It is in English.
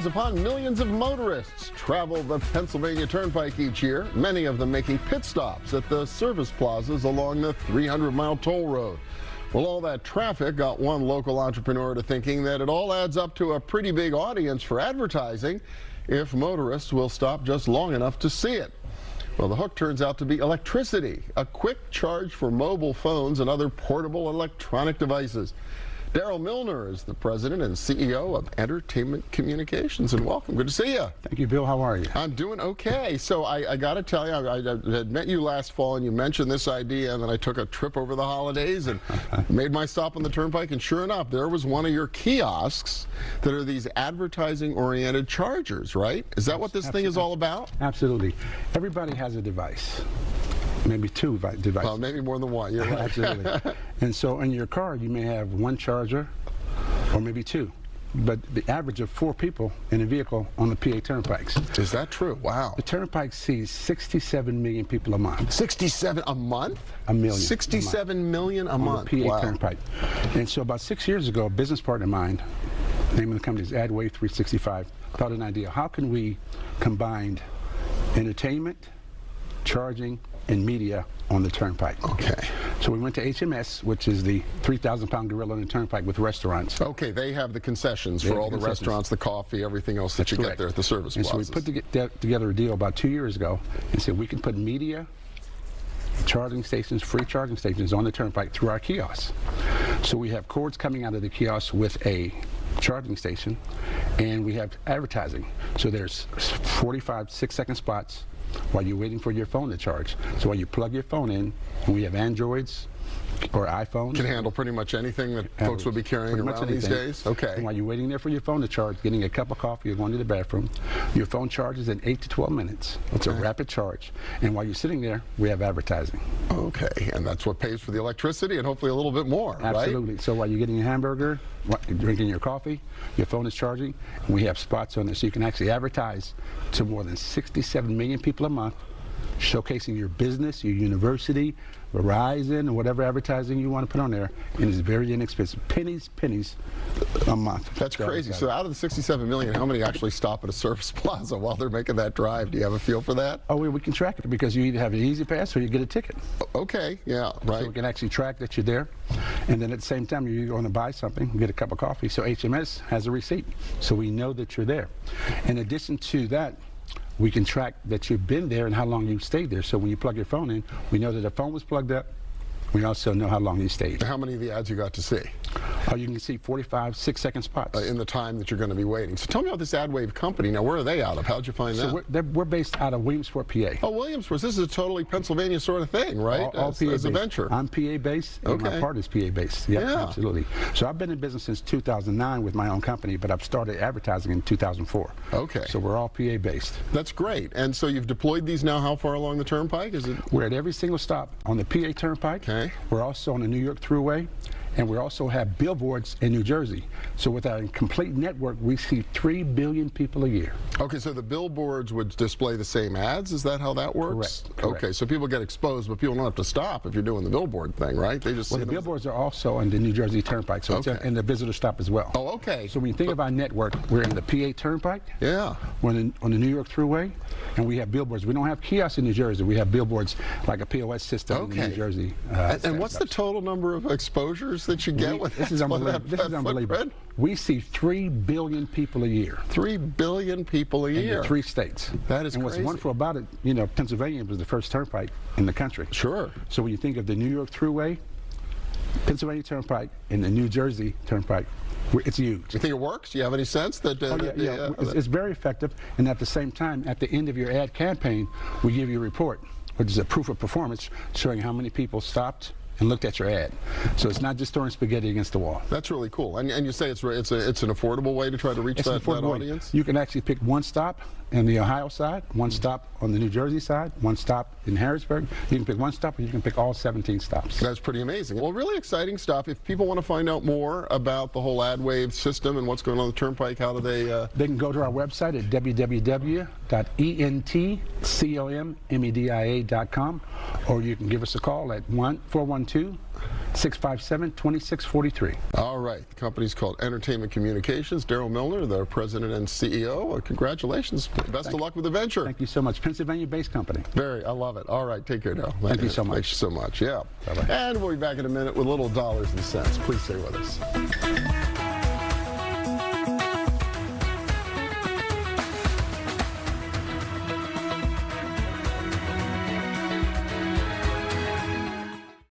millions upon millions of motorists travel the Pennsylvania Turnpike each year, many of them making pit stops at the service plazas along the 300-mile toll road. Well, all that traffic got one local entrepreneur to thinking that it all adds up to a pretty big audience for advertising if motorists will stop just long enough to see it. Well, the hook turns out to be electricity, a quick charge for mobile phones and other portable electronic devices. Daryl Milliner is the president and CEO of Entertainment Communications, and welcome. Good to see you. Thank you, Bill. How are you? I'm doing okay. So I got to tell you, I had met you last fall, and you mentioned this idea, and then I took a trip over the holidays and made my stop on the Turnpike, and sure enough, there was one of your kiosks that are these advertising-oriented chargers, right? Is that what this thing is all about? Absolutely. Everybody has a device. Maybe two devices. Well, maybe more than one. You're right. Absolutely. And so in your car, you may have one charger or maybe two. But the average of 4 people in a vehicle on the PA Turnpikes. Is that true? Wow. The Turnpike sees 67 million people a month. 67 a month? A million. 67 million a month. On the PA wow. Turnpike. And so about 6 years ago, a business partner of mine, the name of the company is AdWave 365, thought an idea. How can we combine entertainment, charging, and media on the Turnpike? Okay. So we went to HMS, which is the 3,000-pound gorilla on the Turnpike with restaurants. Okay, they have the concessions for all the restaurants, the coffee, everything else that you get there at the service plazas. And so we put together a deal about 2 years ago and said we can put media, charging stations, free charging stations on the Turnpike through our kiosks. So we have cords coming out of the kiosk with a charging station, and we have advertising. So there's 45 6-second spots while you're waiting for your phone to charge. So while you plug your phone in, and we have Androids or iPhones. Can handle pretty much anything that folks would be carrying around these days? Okay. And while you're waiting there for your phone to charge, getting a cup of coffee or going to the bathroom, your phone charges in 8 to 12 minutes. It's a rapid charge. And while you're sitting there, we have advertising. Okay, and that's what pays for the electricity and hopefully a little bit more, Absolutely. Right? So while you're getting your hamburger, drinking your coffee, your phone is charging, and we have spots on there so you can actually advertise to more than 67 million people a month, showcasing your business, your university, Verizon, or whatever advertising you want to put on there, and it's very inexpensive. Pennies a month. That's crazy. So out of the 67 million, how many actually stop at a service plaza while they're making that drive? Do you have a feel for that? Oh, we can track it because you either have an easy pass or you get a ticket. Okay, yeah, right. So we can actually track that you're there, and then at the same time you're going to buy something, get a cup of coffee, so HMS has a receipt, so we know that you're there. In addition to that, we can track that you've been there and how long you stayed there. So when you plug your phone in, we know that the phone was plugged up. We also know how long you stayed. How many of the ads you got to see? You can see 45 6-second spots. In the time that you're going to be waiting. So tell me about this AdWave company. Now, where are they out of? How'd you find that? We're based out of Williamsport, PA. Oh, Williamsport. This is a totally Pennsylvania sort of thing, right? All PA as a venture. I'm PA based, and my partner's PA based. Yeah, absolutely. So I've been in business since 2009 with my own company, but I've started advertising in 2004. Okay. So we're all PA based. That's great. And so you've deployed these now how far along the Turnpike? Is it? We're at every single stop on the PA Turnpike. Okay. We're also on the New York Thruway, and we also have billboards in New Jersey. So with our complete network, we see 3 billion people a year. Okay, so the billboards would display the same ads? Is that how that works? Correct. Okay, so people get exposed, but people don't have to stop if you're doing the billboard thing, right? They just the billboards are also on the New Jersey Turnpike, so it's in the visitor stop as well. Oh, okay. So when you think of our network, we're in the PA Turnpike. Yeah. We're on the New York Thruway, and we have billboards. We don't have kiosks in New Jersey. We have billboards like a POS system in New Jersey. And what's the total number of exposures that you get with This is unbelievable. This is unbelievable. We see 3 billion people a year. 3 billion people a year. In 3 states. That is crazy. And what's wonderful about it, you know, Pennsylvania was the first turnpike in the country. Sure. So when you think of the New York Thruway, Pennsylvania Turnpike, and the New Jersey Turnpike, it's huge. Do you think it works? Do you have any sense that? It's very effective. And at the same time, at the end of your ad campaign, we give you a report, which is a proof of performance, showing how many people stopped and looked at your ad. So it's not just throwing spaghetti against the wall. That's really cool. And you say it's an affordable way to try to reach that audience? You can actually pick one stop on the Ohio side, one stop on the New Jersey side, one stop in Harrisburg. You can pick one stop, or you can pick all 17 stops. That's pretty amazing. Well, really exciting stuff. If people want to find out more about the whole AdWave system and what's going on the Turnpike, how do they? They can go to our website at www.entcommedia.com, or you can give us a call at 412 612-657-2643. All right. The company's called Entertainment Communications. Daryl Milliner, the president and CEO. Congratulations. Best of luck with the venture. Thank you so much. Pennsylvania-based company. I love it. All right. Take care, Daryl. Thank you so much. Thank you so much. Yeah. Bye-bye. And we'll be back in a minute with little dollars and cents. Please stay with us.